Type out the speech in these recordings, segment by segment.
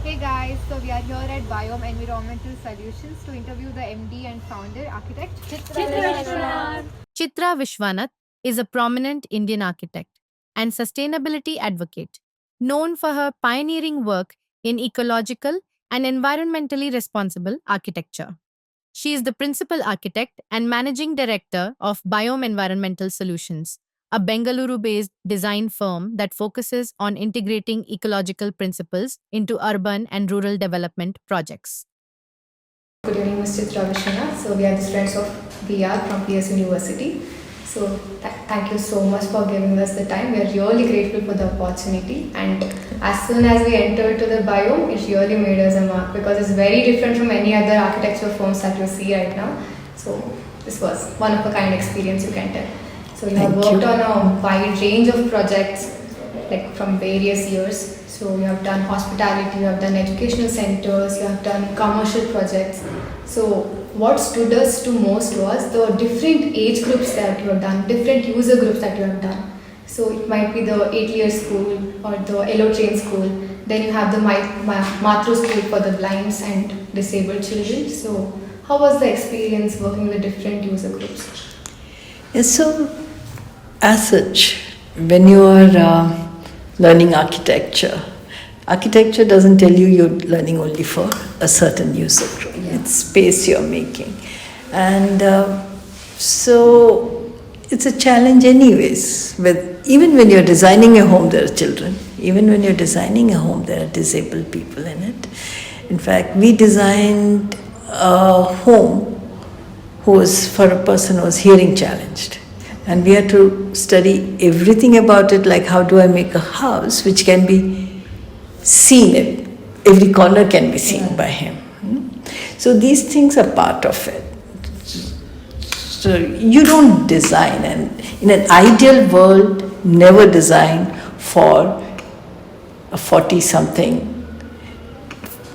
Hey guys, so we are here at Biome Environmental Solutions to interview the MD and founder, architect Chitra Vishwanath. Chitra Vishwanath is a prominent Indian architect and sustainability advocate, known for her pioneering work in ecological and environmentally responsible architecture. She is the principal architect and managing director of Biome Environmental Solutions, a Bengaluru based design firm that focuses on integrating ecological principles into urban and rural development projects. Good evening, Ms. Chitra Vishwanath. So we are the students of VR from PS University. So thank you so much for giving us the time. We are really grateful for the opportunity. And as soon as we entered to the biome, it really made us a mark because it's very different from any other architecture firms that you see right now. So this was one of a kind experience, you can tell. So you have worked on a wide range of projects, like from various years. So you have done hospitality, you have done educational centers, you have done commercial projects. So what stood us to most was the different age groups that you have done, different user groups that you have done. So it might be the 8-year school or the yellow train school. Then you have the Matru school for the blinds and disabled children. So how was the experience working with different user groups? Yes, so as such, when you are learning architecture, architecture doesn't tell you you're learning only for a certain user group. Yeah. It's space you're making. And so it's a challenge anyways. Even when you're designing a home, there are children. Even when you're designing a home, there are disabled people in it. In fact, we designed a home who was for a person who was hearing challenged. And we had to study everything about it, like how do I make a house which can be seen, every corner can be seen by him. So these things are part of it. So you don't design, and in an ideal world, never design for a 40-something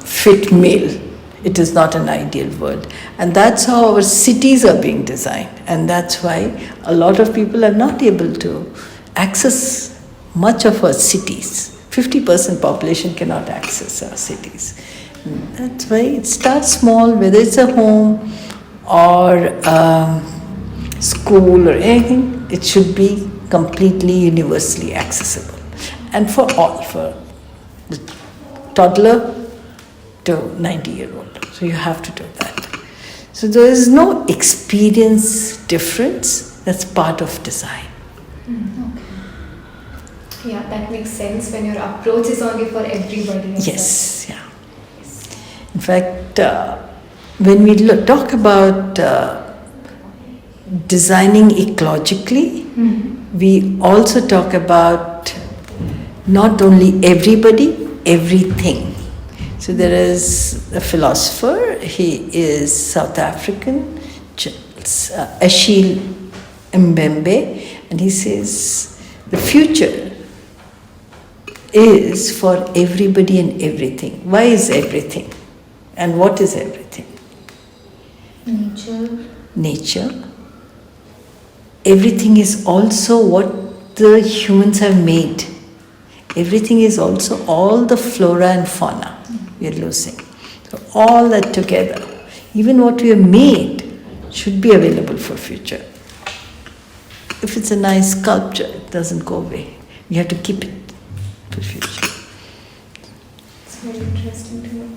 fit male. It is not an ideal world. And that's how our cities are being designed. And that's why a lot of people are not able to access much of our cities. 50% population cannot access our cities. That's why it starts small, whether it's a home or school or anything, it should be completely universally accessible. And for all, for the toddler to 90-year-old. So you have to do that. So there is no experience difference. That's part of design. Okay. Yeah, that makes sense when your approach is only for everybody. Yes, yeah. In fact, when we talk about designing ecologically, we also talk about not only everybody, everything. So there is a philosopher, he is South African, Achille Mbembe, and he says the future is for everybody and everything. Why is everything? And what is everything? Nature. Everything is also what the humans have made. Everything is also all the flora and fauna we are losing. So all that together, even what we have made, should be available for future. If it's a nice sculpture, it doesn't go away. You have to keep it for future. It's very interesting to know.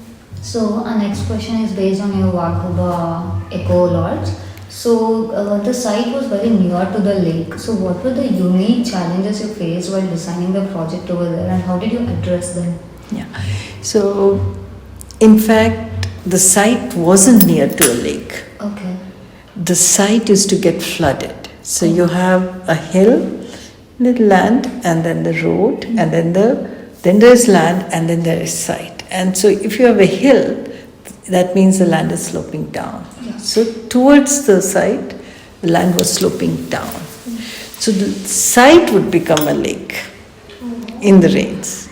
So our next question is based on your Vakuba Eco Lodge. So the site was very near to the lake. So what were the unique challenges you faced while designing the project over there, and how did you address them? Yeah. So, in fact, the site wasn't near to a lake. Okay. The site is to get flooded. So you have a hill, little land, and then the road, and then there is land, and then there is site. And so if you have a hill, that means the land is sloping down. Yeah. So towards the site, the land was sloping down. So the site would become a lake in the rains.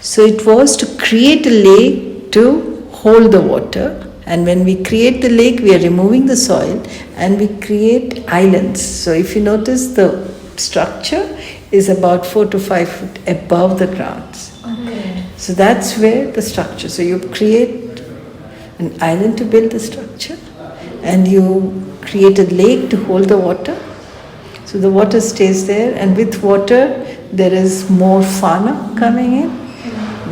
So it was to create a lake to hold the water, and when we create the lake, we are removing the soil and we create islands. So if you notice, the structure is about 4 to 5 feet above the ground. Okay. So that's where the structure. So you create an island to build the structure, and you create a lake to hold the water. So the water stays there, and with water there is more fauna coming in.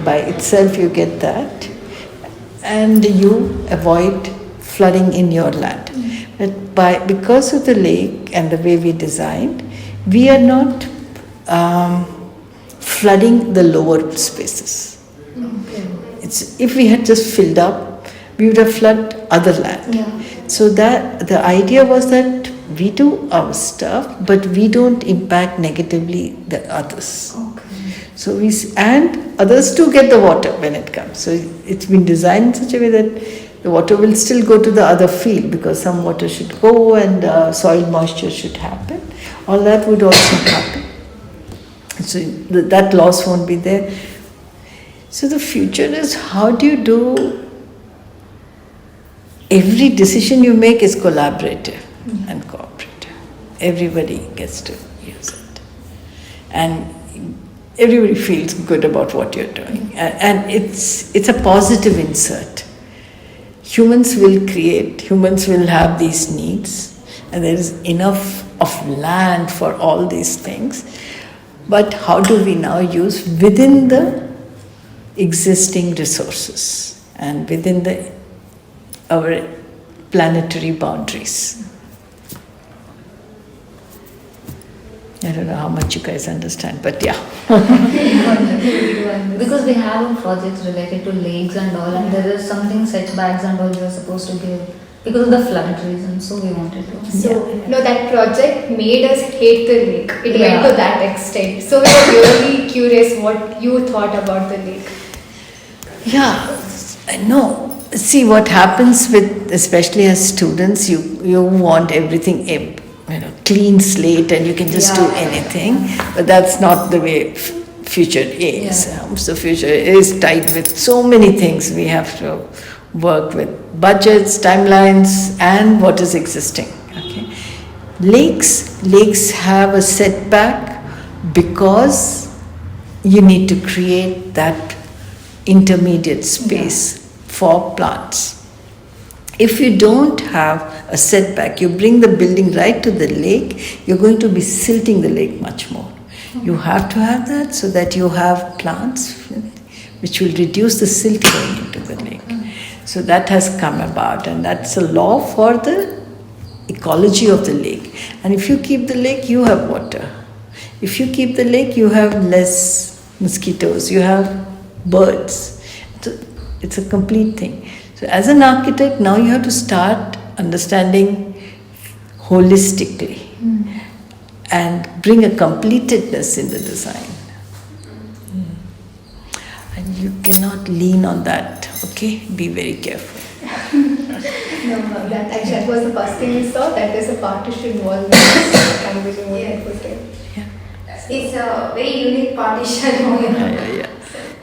By itself you get that, and you avoid flooding in your land. But because of the lake and the way we designed, we are not flooding the lower spaces. If we had just filled up, we would have flooded other land. Yeah. So that the idea was that we do our stuff, but we don't impact negatively the others. Okay. So and others too get the water when it comes. So it's been designed in such a way that the water will still go to the other field, because some water should go and soil moisture should happen. All that would also happen. So that loss won't be there. So the future is, how do you do? Every decision you make is collaborative and cooperative. Everybody gets to use it. And everybody feels good about what you're doing. And it's a positive insert. Humans will create, humans will have these needs, and there is enough of land for all these things. But how do we now use within the existing resources and within our planetary boundaries? I don't know how much you guys understand, but yeah. Because we have projects related to lakes and all, and there is something setbacks and all we are supposed to give because of the flood reason, so we wanted to. So, that project made us hate the lake. It Yeah. went to that extent. So, we were really curious what you thought about the lake. Yeah, I know. See, what happens with, especially as students, you want everything clean slate and you can just do anything, but that's not the way future is. Yeah. So future is tied with so many things. We have to work with budgets, timelines, and what is existing. Okay, lakes have a setback because you need to create that intermediate space for plants. If you don't have a setback, you bring the building right to the lake, you're going to be silting the lake much more. You have to have that so that you have plants which will reduce the silt going into the lake. So that has come about, and that's a law for the ecology of the lake. And if you keep the lake, you have water. If you keep the lake, you have less mosquitoes, you have birds. It's a complete thing. So as an architect, now you have to start understanding holistically and bring a completedness in the design. And you cannot lean on that, okay? Be very careful. No, that was the first thing we saw, that there's a partition wall. It's a very unique partition. Yeah.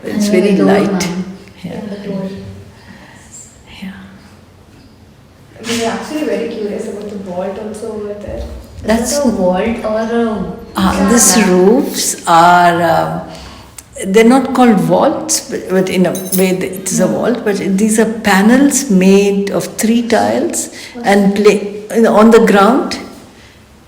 It's And very the door, light. ma'am. Yeah. The door. Yeah. We were actually very curious about the vault also over there. That's Is it a vault or a these roofs are, they're not called vaults, but in a way it is a vault, but these are panels made of 3 tiles and on the ground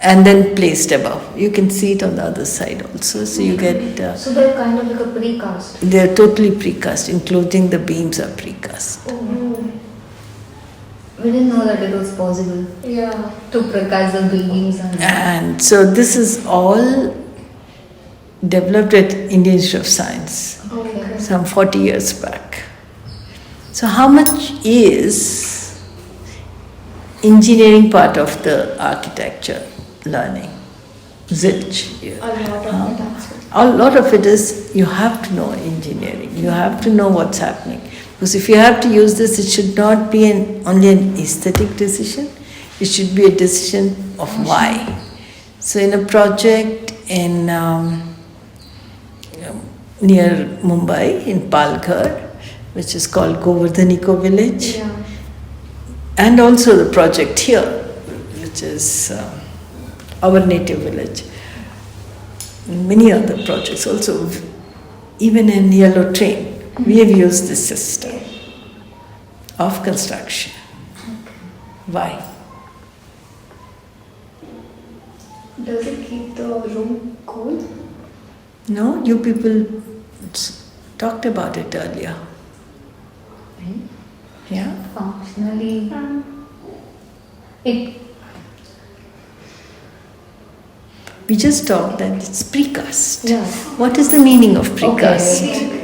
and then placed above. You can see it on the other side also, so you get... so they're kind of like a precast. they're totally precast, including the beams are precast. We didn't know that it was possible Yeah. to precast the buildings and And so this is all developed at Indian Institute of Science. Okay. Some 40 years back. So how much is engineering part of the architecture learning? Zilch. A lot of it actually. A lot of it is you have to know engineering. You have to know what's happening. Because if you have to use this, it should not be only an aesthetic decision. It should be a decision of why. So in a project in near Mumbai, in Palghar, which is called Govardhan Eco Village, Yeah. and also the project here, which is our native village. Many other projects also, even in Yellow Train. We have used this system of construction. Why? Does it keep the room cool? No, you people talked about it earlier. Right? Yeah? Functionally, it We just talked that it's precast. Yeah. What is the meaning of precast?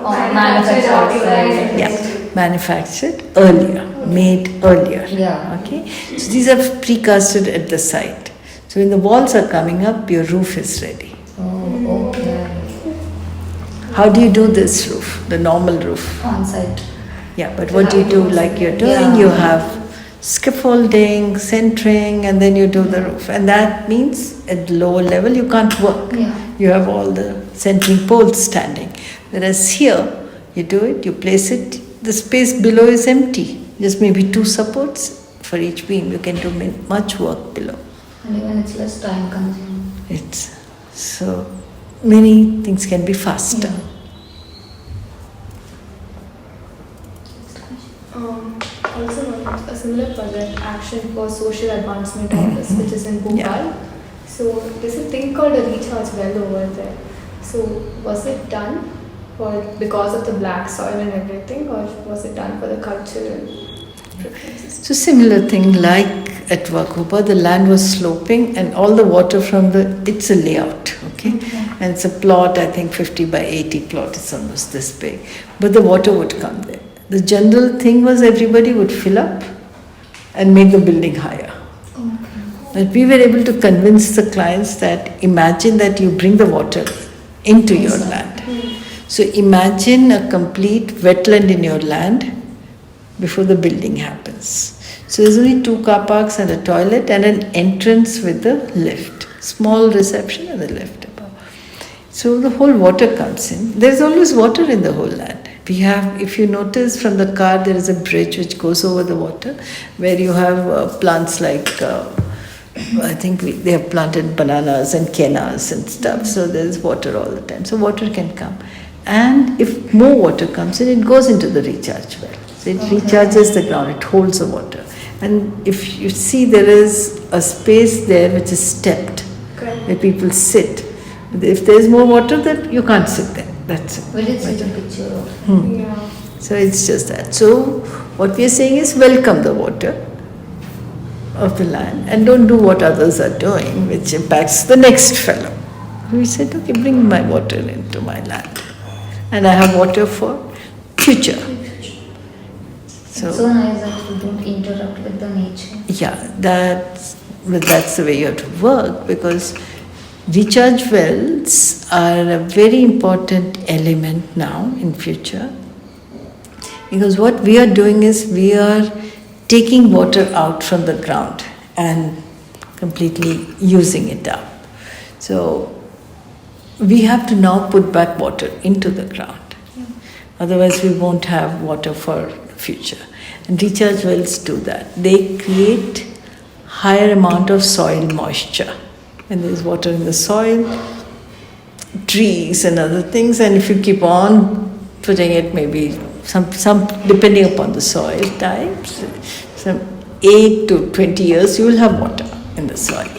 manufactured outside. Yeah, manufactured earlier, made earlier. Yeah. Okay, so these are precasted at the site. So when the walls are coming up, your roof is ready. Oh, okay. How do you do this roof? The normal roof. On site. Yeah, but what do you do like you're doing? Yeah. You have scaffolding, centering, and then you do the roof. And that means at lower level you can't work. Yeah. You have all the centering poles standing. Whereas here, you do it, you place it, the space below is empty. Just maybe 2 supports for each beam. You can do much work below. And even it's less time consuming. It's so many things can be faster. Yeah. Also, a similar project, Action for Social Advancement Office, which is in Bhopal. Yeah. So there's a thing called a recharge well over there. So was it done because of the black soil and everything, or was it done for the cultural preferences? So similar thing like at Vakuba, the land was sloping and all the water from it's a layout, okay? And it's a plot, I think 50 by 80 plot, it's almost this big. But the water would come there. The general thing was everybody would fill up and make the building higher. But we were able to convince the clients that imagine that you bring the water into your land. So imagine a complete wetland in your land before the building happens. So there's only 2 car parks and a toilet and an entrance with a lift. Small reception and a lift above. So the whole water comes in. There's always water in the whole land. We have, if you notice from the car, there is a bridge which goes over the water where you have plants like, I think they have planted bananas and kennas and stuff. So there's water all the time. So water can come. And if more water comes in, it goes into the recharge well. So it recharges the ground, it holds the water. And if you see, there is a space there which is stepped, where people sit. If there's more water, that you can't sit there. That's it. We did see the picture of Yeah. So it's just that. So what we are saying is welcome the water of the land and don't do what others are doing, which impacts the next fellow. We said, okay, bring my water into my land. And I have water for future. It's so nice that you don't interrupt with the nature. Yeah, that's the way you have to work, because recharge wells are a very important element now in future. Because what we are doing is we are taking water out from the ground and completely using it up. So we have to now put back water into the ground. Otherwise we won't have water for future. And recharge wells do that. They create higher amount of soil moisture. When there is water in the soil, trees and other things, and if you keep on putting it, maybe some depending upon the soil types, some 8 to 20 years you will have water in the soil.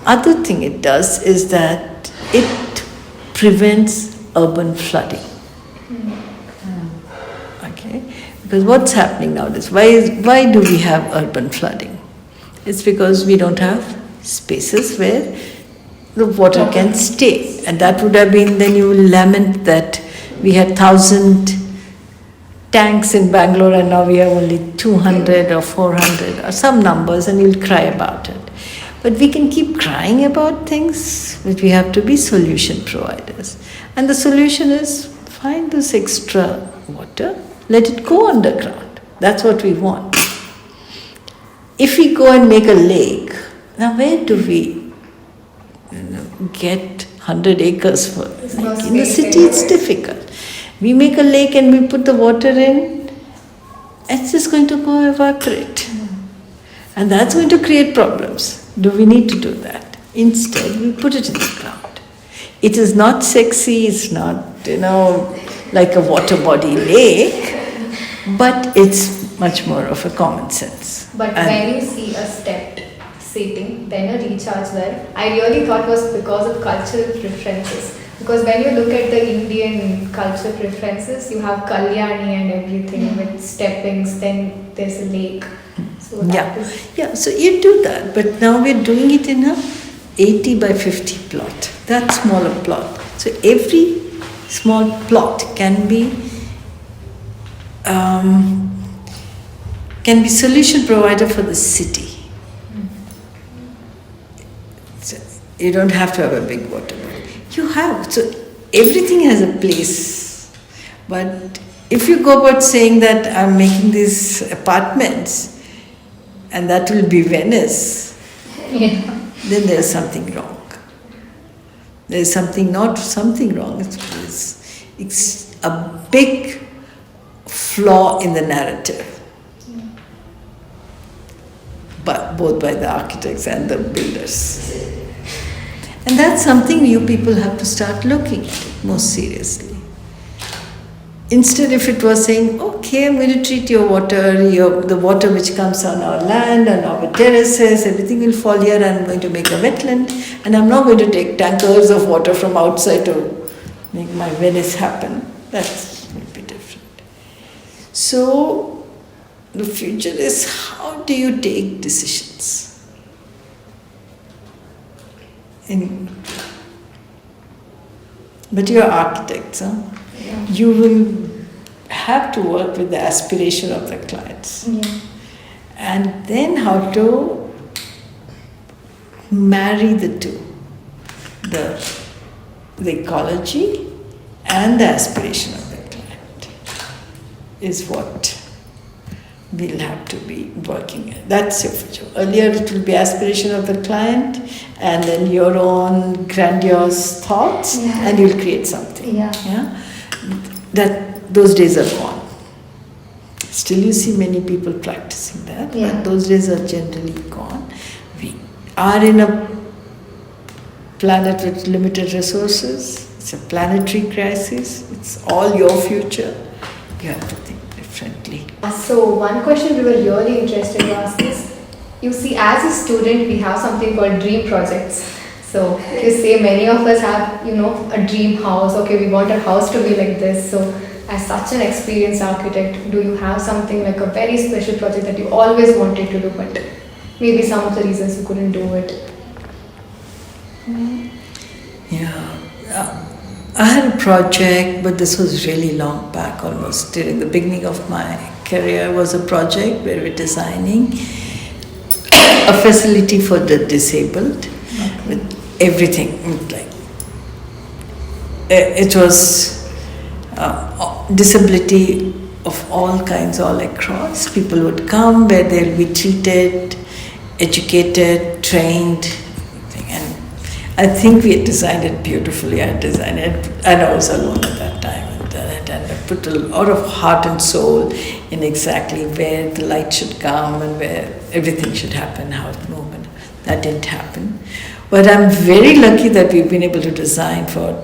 Other thing it does is that it prevents urban flooding. Okay, because what's happening nowadays? Why do we have urban flooding? It's because we don't have spaces where the water can stay, and that would have been, then you will lament that we had 1,000 tanks in Bangalore and now we have only 200 or 400 or some numbers, and you'll cry about it. But we can keep crying about things, but we have to be solution providers. And the solution is find this extra water, let it go underground. That's what we want. If we go and make a lake, now where do we get 100 acres for? Like in the city it's difficult. We make a lake and we put the water in, it's just going to go evaporate. And that's going to create problems. Do we need to do that? Instead, we put it in the ground. It is not sexy, it's not like a water body lake, but it's much more of a common sense. But when you see a stepped seating, then a recharge well, I really thought was because of cultural preferences. Because when you look at the Indian culture preferences, you have Kalyani and everything with steppings, then there's a lake. So So you do that, but now we're doing it in a 80 by 50 plot. That smaller plot. So every small plot can be solution provider for the city. So you don't have to have a big water body. You have. So everything has a place. But if you go about saying that I'm making these apartments and that will be Venice, then there's something wrong. There's not something wrong. It's a big flaw in the narrative. But both by the architects and the builders. And that's something you people have to start looking at it more seriously. Instead, if it was saying, okay, I'm going to treat your water, the water which comes on our land and our terraces, everything will fall here, and I'm going to make a wetland, and I'm not going to take tankers of water from outside to make my Venice happen. That's will be different. So, the future is, how do you take decisions? But you're architects, huh? Yeah. You will have to work with the aspiration of the clients. Yeah. And then how to marry the two. The ecology and the aspiration of the client is what we'll have to be working at. That's your future. Earlier it will be aspiration of the client and then your own grandiose thoughts, and you'll create something. Those days are gone. Still you see many people practicing that, but those days are generally gone. We are in a planet with limited resources. It's a planetary crisis. It's all your future. You have to think differently. So one question we were really interested to ask is, you see, as a student, we have something called dream projects. So you say many of us have, a dream house. Okay, we want our house to be like this. So as such an experienced architect, do you have something like a very special project that you always wanted to do, but maybe some of the reasons you couldn't do it? I had a project, but this was really long back, almost during the beginning of my career. Was a project where we're designing a facility for the disabled with everything. It was disability of all kinds, all across. People would come where they'll be treated, educated, trained. And I think we had designed it beautifully. I designed it, and I was alone at that time, and I put a lot of heart and soul in exactly where the light should come and where everything should happen, how it moved. That didn't happen. But I'm very lucky that we've been able to design for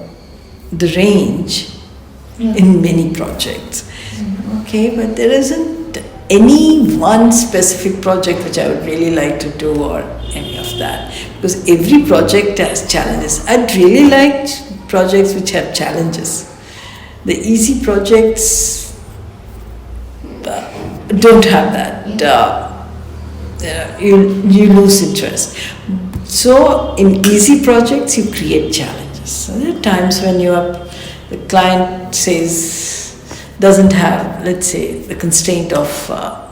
the range in many projects. Okay, but there isn't any one specific project which I would really like to do or any of that, because every project has challenges. I'd really like projects which have challenges. The easy projects don't have that. You lose interest. So in easy projects you create challenges. So there are times when the client doesn't have, let's say, the constraint of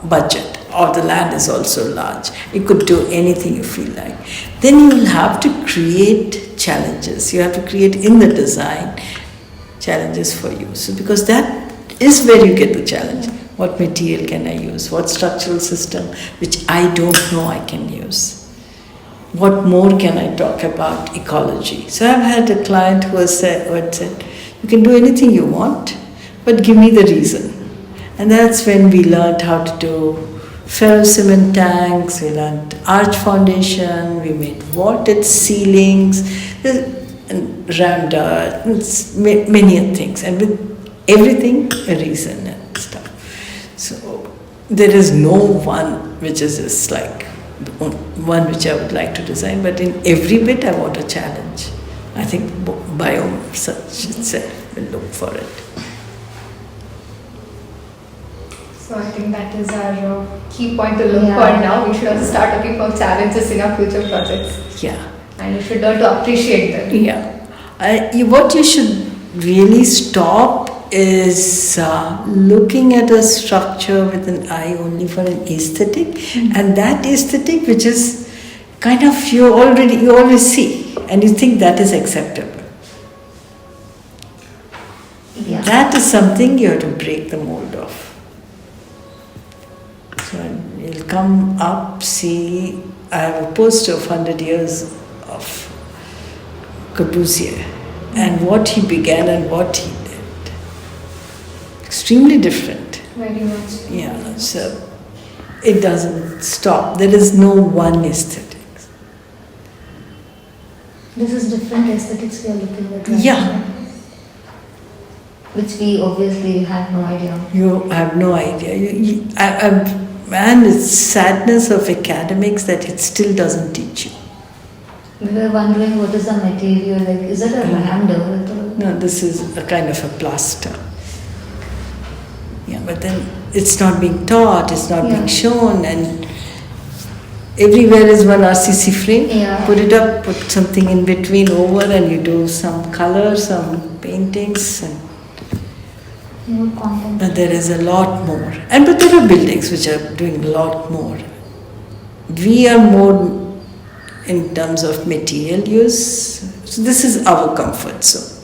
budget, or the land is also large. You could do anything you feel like. Then you will have to create challenges. You have to create in the design challenges for you. So because that is where you get the challenge. What material can I use? What structural system which I don't know I can use? What more can I talk about ecology? So I've had a client who had said, you can do anything you want, but give me the reason. And that's when we learned how to do ferro cement tanks, we learned arch foundation, we made vaulted ceilings. and rammed many things, and with everything a reason and stuff. So there is no one which is just like the one which I would like to design, but in every bit I want a challenge. I think Biome such itself will look for it. So I think that is our key point to look Yeah. for now. We should also start looking for challenges in our future projects. Yeah. And we should learn to appreciate them. Yeah. What you should really stop is looking at a structure with an eye only for an aesthetic, and that aesthetic which is kind of you always see and you think that is acceptable. Yeah. That is something you have to break the mold of. So you'll come up, see, I have a poster of 100 years of Corbusier and what he began and what he did. Extremely different. Very much. Yeah, so it doesn't stop. There is no one aesthetic. This is different aesthetics we are looking at. Right Yeah. now, which we obviously have no idea. You have no idea. And it's sadness of academics that it still doesn't teach you. We were wondering what is the material, like is it a random? No, this is a kind of a plaster. Yeah, but then it's not being taught, it's not being shown, and everywhere is one RCC frame. Yeah. Put it up, put something in between over, and you do some color, some paintings, and More content. but there is a lot more. But there are buildings which are doing a lot more. We are more in terms of material use. So this is our comfort zone.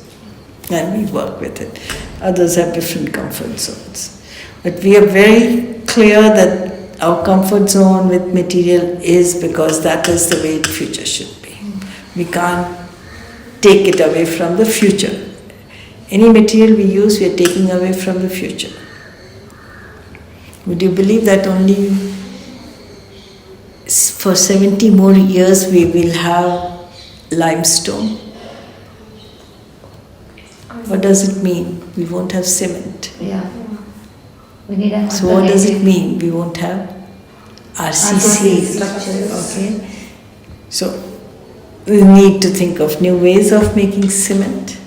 And we work with it. Others have different comfort zones. But we are very clear that our comfort zone with material is because that is the way the future should be. We can't take it away from the future. Any material we use, we are taking away from the future. Would you believe that only for 70 more years we will have limestone? What does it mean? We won't have cement. Yeah. We need an So what does it mean? We won't have RCC structures. Okay. So we need to think of new ways of making cement.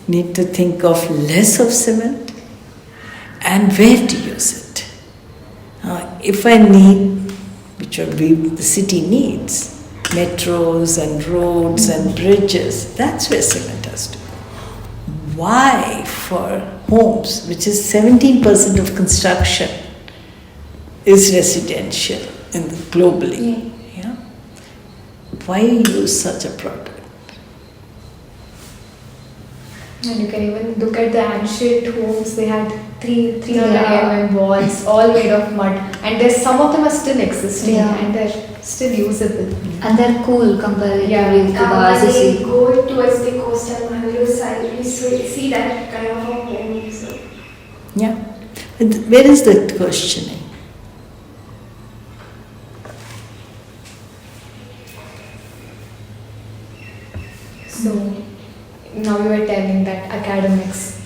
Need to think of less of cement and where to use it. If I need, which the city needs, metros and roads and bridges, that's where cement has to go. Why for homes, which is 17% of construction, is residential globally? Yeah. Why use such a product? And you can even look at the ancient homes. They had 300 Yeah. mm walls, all made of mud, and there's some of them are still existing Yeah. and they're still usable. And they're cool comparatively Yeah. to the When they RCC. go towards the coastal Mangalore side, we see that kind of a home. So. Yeah. But where is the questioning? So now you were telling that academics,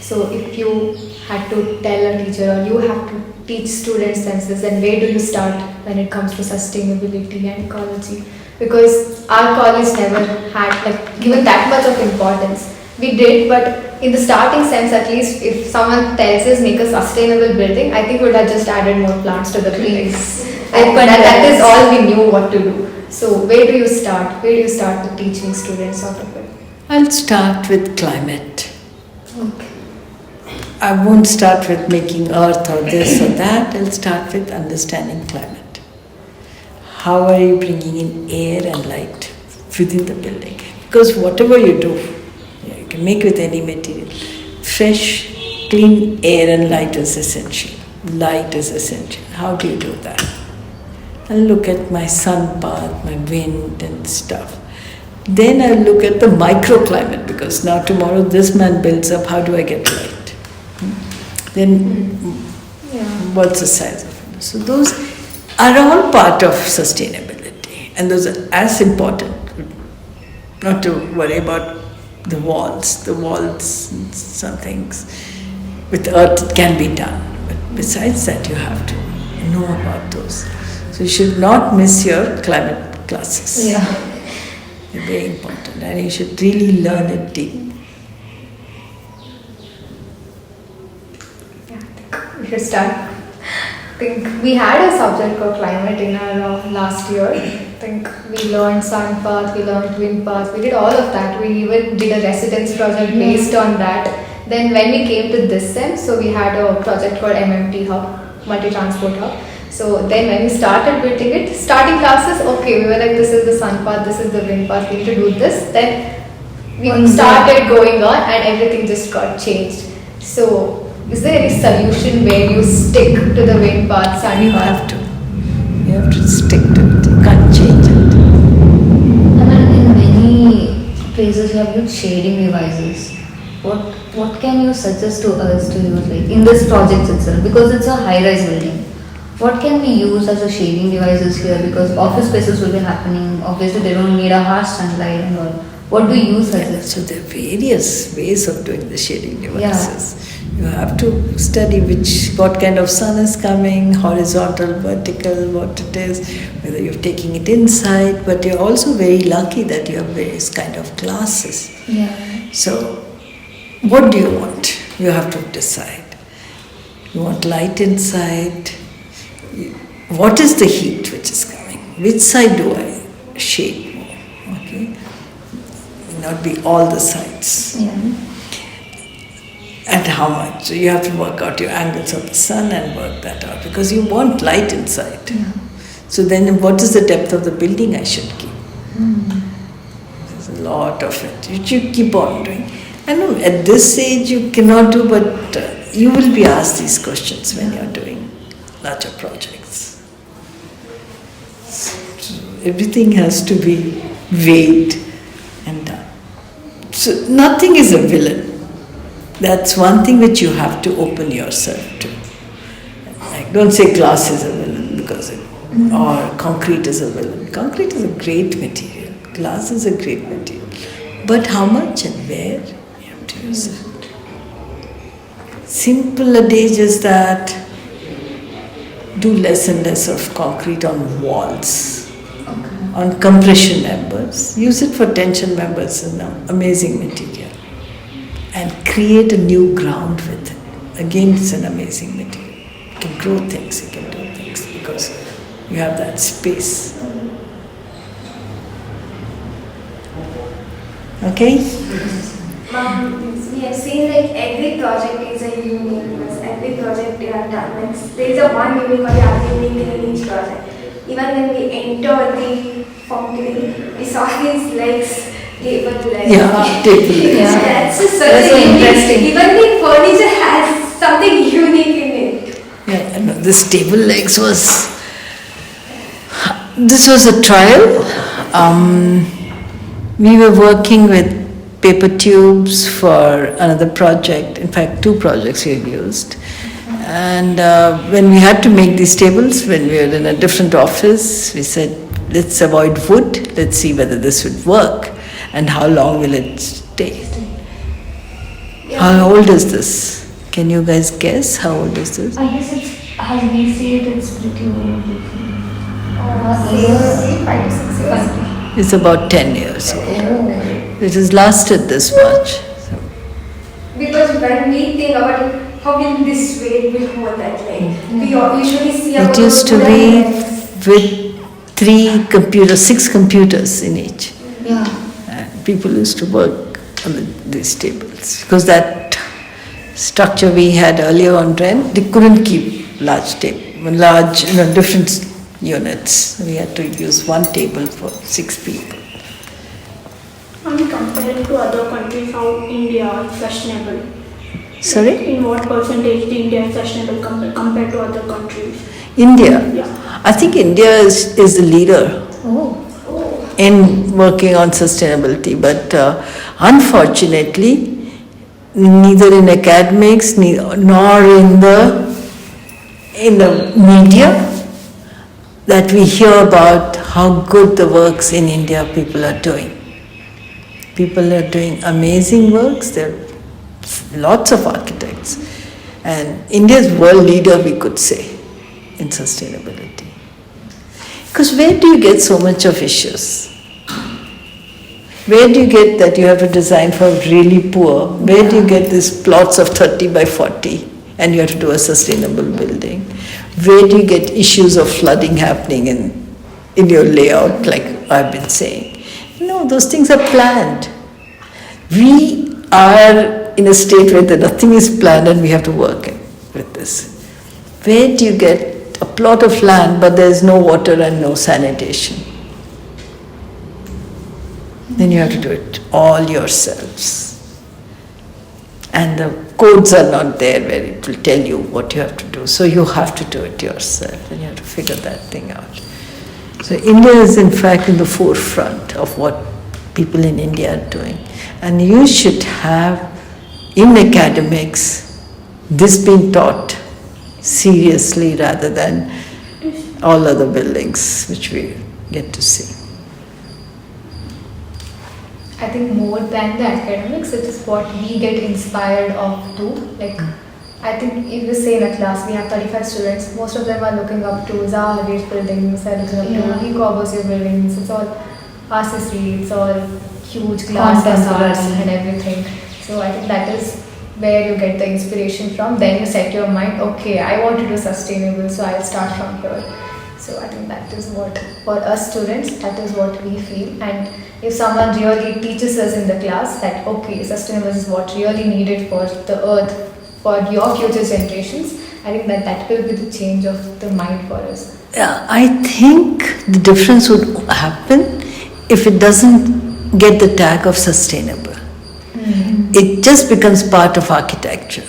so if you had to tell a teacher or you have to teach students senses, then where do you start when it comes to sustainability and ecology? Because our college never had given that much of importance. We did, but in the starting sense, at least, if someone tells us make a sustainable building, I think we would have just added more plants to the buildings. And that is all we knew what to do. So where do you start? Where do you start the teaching students out of it? I'll start with climate. Okay. I won't start with making earth or this or that. I'll start with understanding climate. How are you bringing in air and light within the building? Because whatever you do, you can make with any material. Fresh, clean air and light is essential. Light is essential. How do you do that? I'll look at my sun path, my wind and stuff. Then I'll look at the microclimate, because now tomorrow this man builds up, how do I get light? Then what's the size of it? So those are all part of sustainability, and those are as important not to worry about the walls. The walls, some things with earth it can be done, but besides that you have to know about those. So you should not miss your climate classes. Yeah. They're very important, and you should really learn it deep. Yeah, I think we should start. I think we had a subject called climate in our last year. I think we learned sun path, we learned wind path, we did all of that. We even did a residence project based on that. Then when we came to this sem, so we had a project called MMT Hub, Multi-Transport Hub. So then when we started building it, starting classes, okay, we were like, this is the sun path, this is the wind path, we need to do this. Then we started going on and everything just got changed. So is there any solution where you stick to the wind path, sun You path? have to. You have to stick to it. You can't change it. And then in many places you have used shading devices. What can you suggest to us to use like in this project itself? Because it's a high-rise building. What can we use as a shading devices here? Because office spaces will be happening. Obviously, they don't need a harsh sunlight and all. What do you suggest? So there are various ways of doing the shading devices. You have to study what kind of sun is coming, horizontal, vertical, what it is, whether you're taking it inside, but you're also very lucky that you have various kind of classes. Yeah. So what do you want? You have to decide. You want light inside. What is the heat which is coming? Which side do I shade more? Okay, not be all the sides. Yeah. And how much? So you have to work out your angles of the sun and work that out because you want light inside. Yeah. So then, what is the depth of the building I should keep? There's a lot of it. You should keep on doing. I know at this age you cannot do, but you will be asked these questions when you're doing larger projects. So everything has to be weighed and done. So nothing is a villain. That's one thing which you have to open yourself to. Like, don't say glass is a villain because or concrete is a villain. Concrete is a great material. Glass is a great material. But how much and where? You have to use it. Simple adage is that do less and less of concrete on walls, on compression members. Use it for tension members, it's an amazing material. And create a new ground with it. Again, it's an amazing material. You can grow things, you can do things because you have that space. Okay? We have seen like every project is a unique, every project we have done. There is a one unique or the other unique thing in each project. Even when we enter the foundry, we saw these legs, table legs. Yeah, table legs. Yeah. That's just such That's a so unique. interesting. Even the furniture has something unique in it. Yeah, and this table legs this was a trial. We were working with paper tubes for another project, in fact 2 projects we had used. And when we had to make these tables, when we were in a different office, we said, let's avoid wood, let's see whether this would work and how long will it stay. How old is this? Can you guys guess how old is this? I guess it's, as we see it, it's pretty old. 5 to 6 years. It's about 10 years old. It has lasted this much. Because when we think about how will this weight will hold that leg, we usually see It used to be with 6 computers in each. Yeah. And people used to work on these tables. Because that structure we had earlier on rent, they couldn't keep large, different units. We had to use one table for 6 people. Compared to other countries, how India is sustainable? Sorry? In what percentage India is sustainable compared to other countries? India. Yeah. I think India is the leader in working on sustainability, but unfortunately, neither in academics nor in the media that we hear about how good the works in India people are doing. People are doing amazing works. There are lots of architects. And India is world leader, we could say, in sustainability. Because where do you get so much of issues? Where do you get that you have to design for really poor? Where do you get these plots of 30 by 40 and you have to do a sustainable building? Where do you get issues of flooding happening in your layout, like I've been saying? No, those things are planned. We are in a state where nothing is planned and we have to work with this. Where do you get a plot of land but there is no water and no sanitation? Then you have to do it all yourselves. And the codes are not there where it will tell you what you have to do. So you have to do it yourself and you have to figure that thing out. So India is in fact in the forefront of what people in India are doing. And you should have in academics this being taught seriously rather than all other buildings which we get to see. I think more than the academics, it is what we get inspired of too. Like, I think if you say in a class we have 35 students, most of them are looking up to Zahari's buildings, they're looking up to E. Corbusier buildings, it's all RCC, it's all huge glass facades and everything. So I think that is where you get the inspiration from. Then you set your mind, okay, I want to do sustainable, so I'll start from here. So I think that is what, for us students, that is what we feel. And if someone really teaches us in the class that, okay, sustainable is what really needed for the earth, for your future generations, I think that will be the change of the mind for us. Yeah, I think the difference would happen if it doesn't get the tag of sustainable. Mm-hmm. It just becomes part of architecture.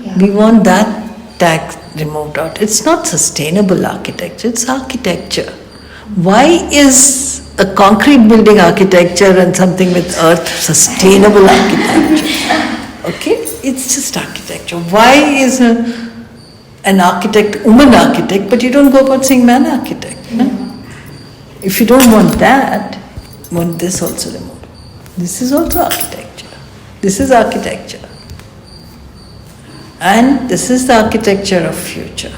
Yeah. We want that tag removed out. It's not sustainable architecture, it's architecture. Why is a concrete building architecture and something with earth sustainable architecture? Okay, it's just architecture. Why is an architect, woman architect, but you don't go about saying man architect? No? If you don't want that, want this also removed. This is also architecture. This is architecture. And this is the architecture of future.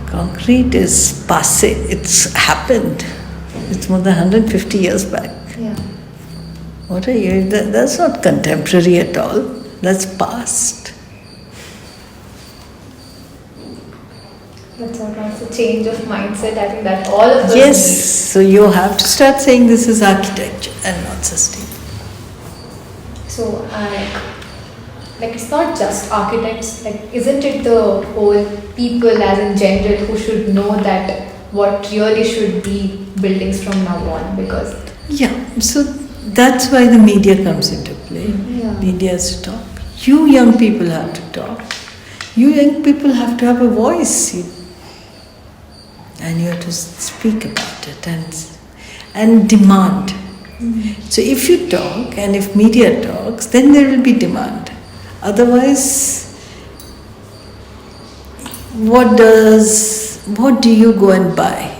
Concrete is passé. It's happened. It's more than 150 years back. Yeah. What are you? That's not contemporary at all. That's past. That's also change of mindset. I think that all of us Yes, so you have to start saying this is architecture and not sustainable. need. So like it's not just architects, like isn't it the whole people as in general who should know that what really should be buildings from now on? Because Yeah, so that's why the media comes into play. Yeah. Media has to talk. You young people have to talk. You young people have to have a voice. And you have to speak about it and demand. So if you talk and if media talks, then there will be demand. Otherwise, what do you go and buy?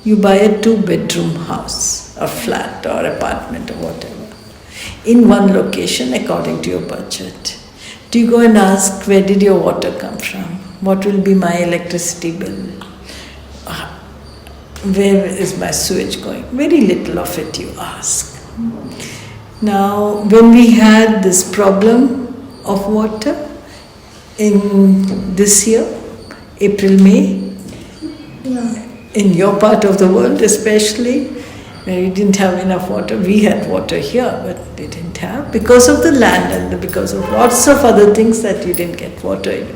You buy a 2-bedroom house or flat or apartment or whatever in one location according to your budget. Do you go and ask, where did your water come from? What will be my electricity bill? Where is my sewage going? Very little of it you ask. Now, when we had this problem of water in this year, April, May, in your part of the world especially, where we didn't have enough water. We had water here, but they didn't have because of the land and because of lots of other things that you didn't get water in.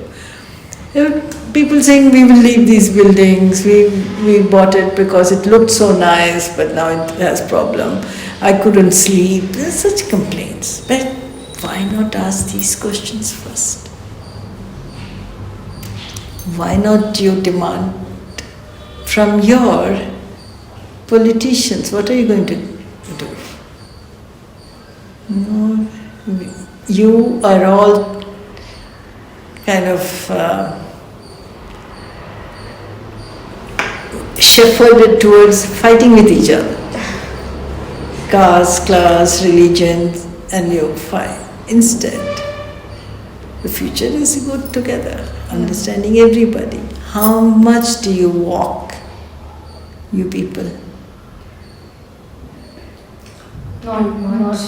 There were people saying we will leave these buildings, we bought it because it looked so nice, but now it has problem. I couldn't sleep. There's such complaints. But why not ask these questions first? Why not you demand from your politicians, what are you going to do? No, you are all kind of shepherded towards fighting with each other. caste, class, religion, and you find. Instead, the future is good together, understanding everybody. How much do you walk, you people? Not much.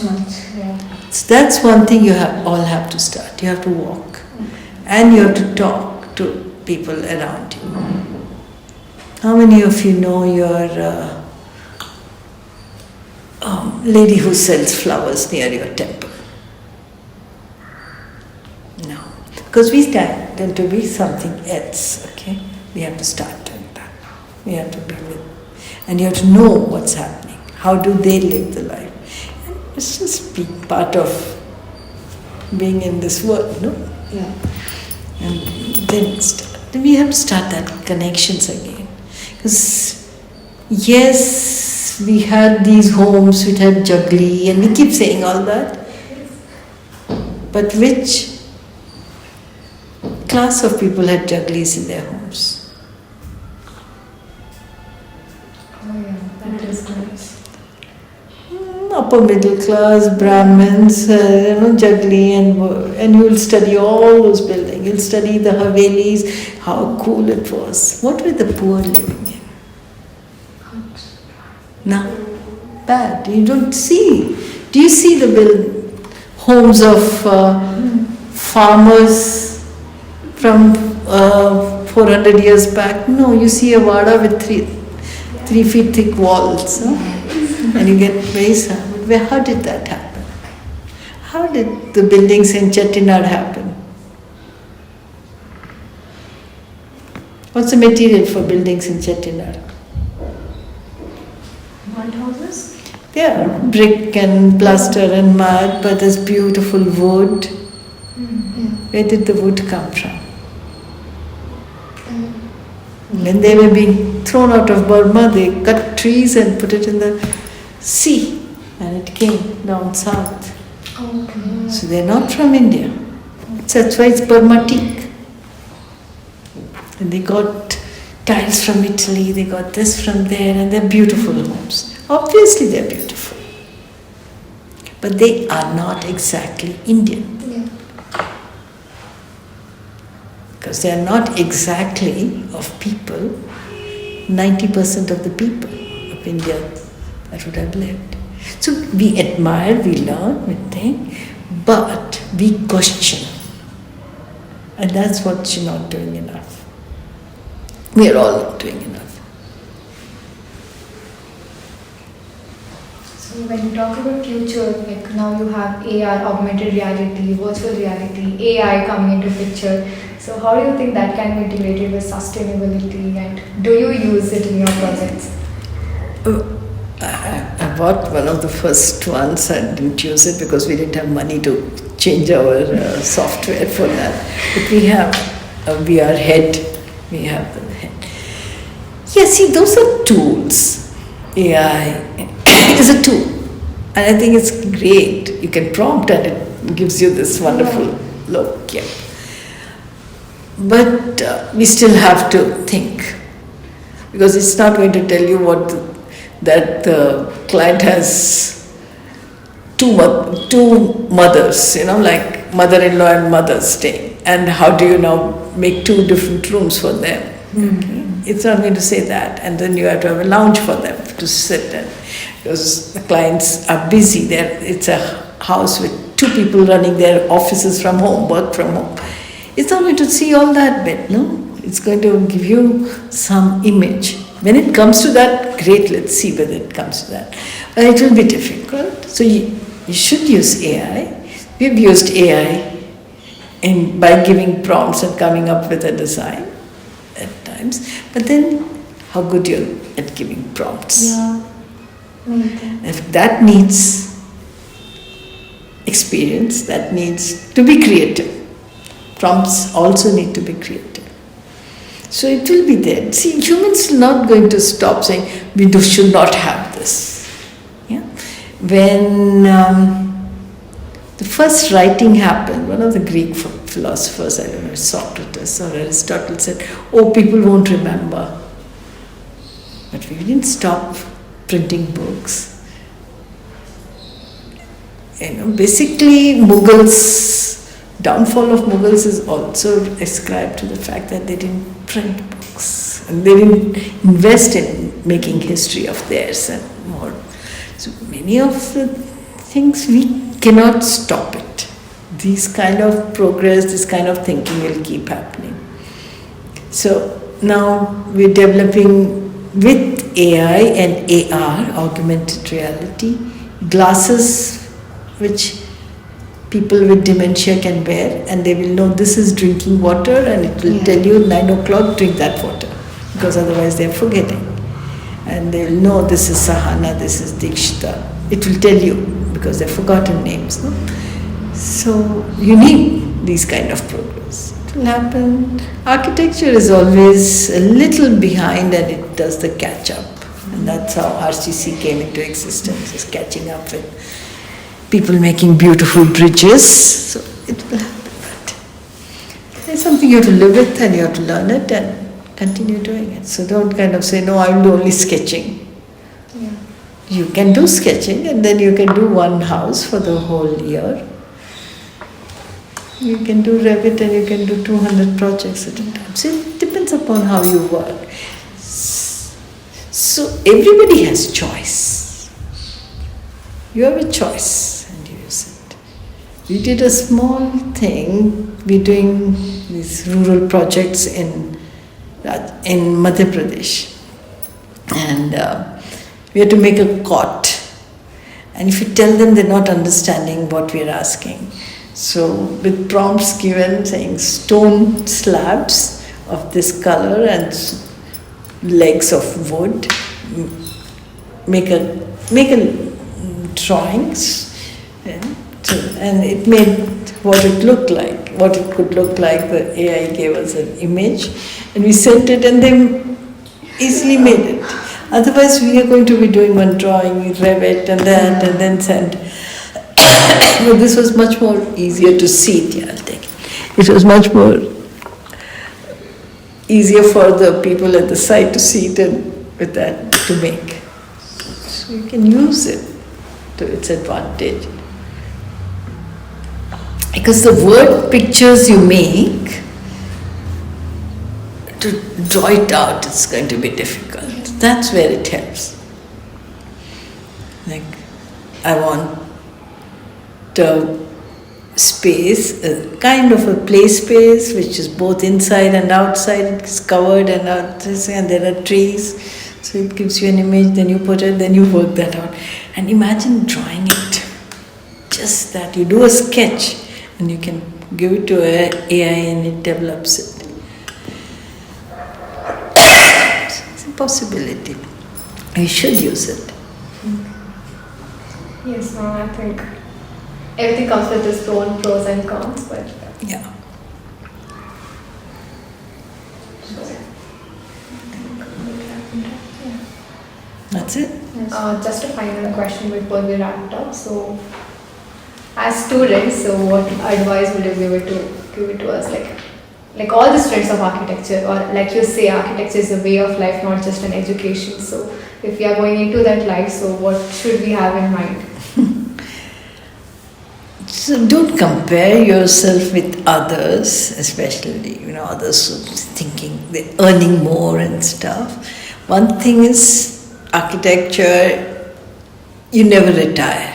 Yeah. So that's one thing you all have to start. You have to walk, and you have to talk to people around you. How many of you know your lady who sells flowers near your temple? No, because we tend to be something else. Okay, we have to start doing that. We have to be with, and you have to know what's happening. How do they live the life? And it's just be part of being in this world, no? Yeah. And then we have to start that connections again. Because yes, we had these homes which had juggly, and we keep saying all that. But which class of people had jugglies in their homes? Oh yeah, that is nice. Upper middle class, Brahmins, juggly, and you will study all those buildings. You'll study the Havelis, how cool it was. What were the poor living in? No, bad. You don't see. Do you see the homes of farmers from 400 years back? No, you see a vada with 3 feet thick walls, no? And you get very sad. How did that happen? How did the buildings in Chettinad happen? What's the material for buildings in Chettinad? Mud houses? Yeah, brick and plaster and mud, but there's beautiful wood. Where did the wood come from? When they were being thrown out of Burma, they cut trees and put it in the sea, and it came down south. Okay. So they're not from India. That's why it's Burma teak. And they got tiles from Italy, they got this from there, and they're beautiful homes. Obviously they're beautiful. But they are not exactly Indian. Yeah. Because they are not exactly of people, 90% of the people of India that would have lived. So we admire, we learn, we think, but we question. And that's what you're not doing enough. We are all not doing enough. So when you talk about future, like now you have AR, augmented reality, virtual reality, AI coming into picture. So how do you think that can be integrated with sustainability, and do you use it in your projects? I bought one of the first ones. I didn't use it because we didn't have money to change our software for that. But we have a VR head. We have the head. Yeah, see, those are tools. AI is a tool. And I think it's great. You can prompt and it gives you this wonderful look. Yeah. But we still have to think. Because it's not going to tell you that the client has two mothers, like mother-in-law and mother staying. And how do you now make 2 different rooms for them? Okay. It's not going to say that. And then you have to have a lounge for them to sit in. Because the clients are busy. It's a house with 2 people running their offices from home, work from home. It's not going to see all that bit, no? It's going to give you some image. When it comes to that, great, let's see whether it comes to that. But it will be difficult. So you should use AI. We've used AI by giving prompts and coming up with a design at times. But then, how good you're at giving prompts. Yeah. If that needs experience, that needs to be creative. Prompts also need to be creative. So it will be there. See, humans are not going to stop saying, we should not have this. Yeah? When the first writing happened, one of the Greek philosophers, I don't know, Socrates or Aristotle said, oh, people won't remember. But we didn't stop printing books. basically Mughals, downfall of Mughals is also ascribed to the fact that they didn't print books and they didn't invest in making history of theirs and more. So many of the things we cannot stop it. These kind of progress, this kind of thinking will keep happening. So now we're developing with AI and AR, augmented reality, glasses which people with dementia can wear, and they will know this is drinking water, and it will tell you 9 o'clock, drink that water, because otherwise they're forgetting. And they will know this is Sahana, this is Dikshita. It will tell you because they've forgotten names. No? So you need these kind of progress. It will happen. Architecture is always a little behind, and it does the catch up. And that's how RCC came into existence, is catching up with people making beautiful bridges. So it will happen. But it's something you have to live with, and you have to learn it and continue doing it. So don't kind of say, no, I will do only sketching. Yeah. You can do sketching, and then you can do one house for the whole year. You can do Revit, and you can do 200 projects at a time. So it depends upon how you work. So everybody has choice. You have a choice, and you use it. We did a small thing. We're doing these rural projects in Madhya Pradesh, and we had to make a cot. And if you tell them, they're not understanding what we're asking. So with prompts given saying stone slabs of this color and legs of wood, make a drawings, and it made what it looked like, what it could look like. The AI gave us an image, and we sent it, and they easily made it. Otherwise, we are going to be doing one drawing, Revit, and that, and then send. But this was much more easier to see it. Yeah, I'll take it. It was much more easier for the people at the site to see it, and with that to make. So you can use it to its advantage. Because the word pictures you make, to draw it out, it's going to be difficult. That's where it helps. Like, I want a space, a kind of a play space, which is both inside and outside. It's covered and there are trees. So it gives you an image, then you put it, then you work that out. And imagine drawing it. Just that. You do a sketch, and you can give it to AI, and it develops it. It's a possibility. You should use it. Yes, no, I think everything comes with its own pros and cons, but Yeah. That's it. just a final question before we wrap it up. So, as students, so what advice would you give it to us? Like all the students of architecture, or like you say, architecture is a way of life, not just an education. So, if we are going into that life, so what should we have in mind? So don't compare yourself with others, especially, others thinking they're earning more and stuff. One thing is architecture, you never retire.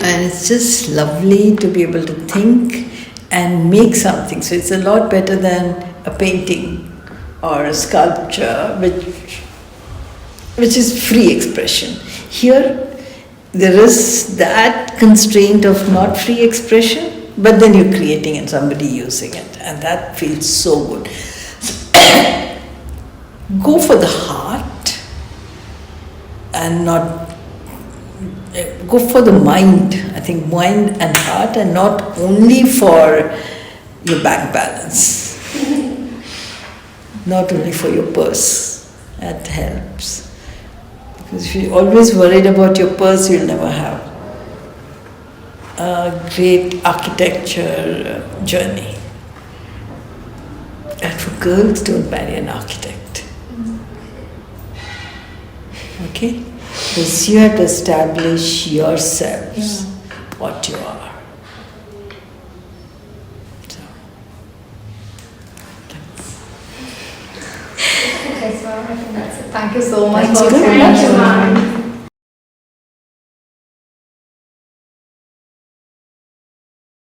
And it's just lovely to be able to think and make something. So it's a lot better than a painting or a sculpture, which is free expression. Here, there is that constraint of not free expression, but then you're creating and somebody using it, and that feels so good. Go for the heart and not go for the mind. I think mind and heart, and not only for your bank balance, not only for your purse. That helps. Because if you're always worried about your purse, you'll never have a great architecture journey. And for girls, don't marry an architect. Okay? Because you have to establish yourselves what you are. So, Okay, so I think that's it. Thank you so much Thank for you. sharing. Thank you, ma'am.